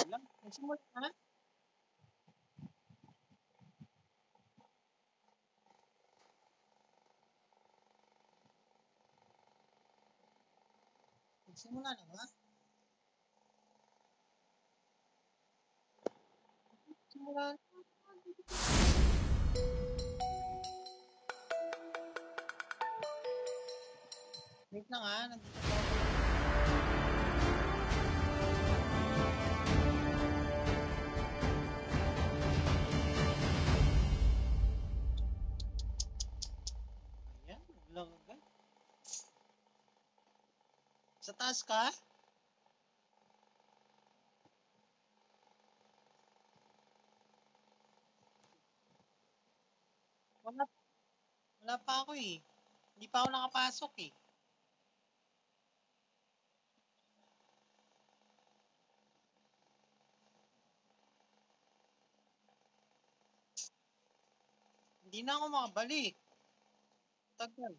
Wala. Nagsimula na? Nagsimula na ba? Simula na. Wait lang ha, nandito pa ako. Ayan, naglag agad. Sa taas ka? Wala, wala pa ako eh. Hindi pa ako nakapasok eh. Hindi na ako makabalik. Tagal.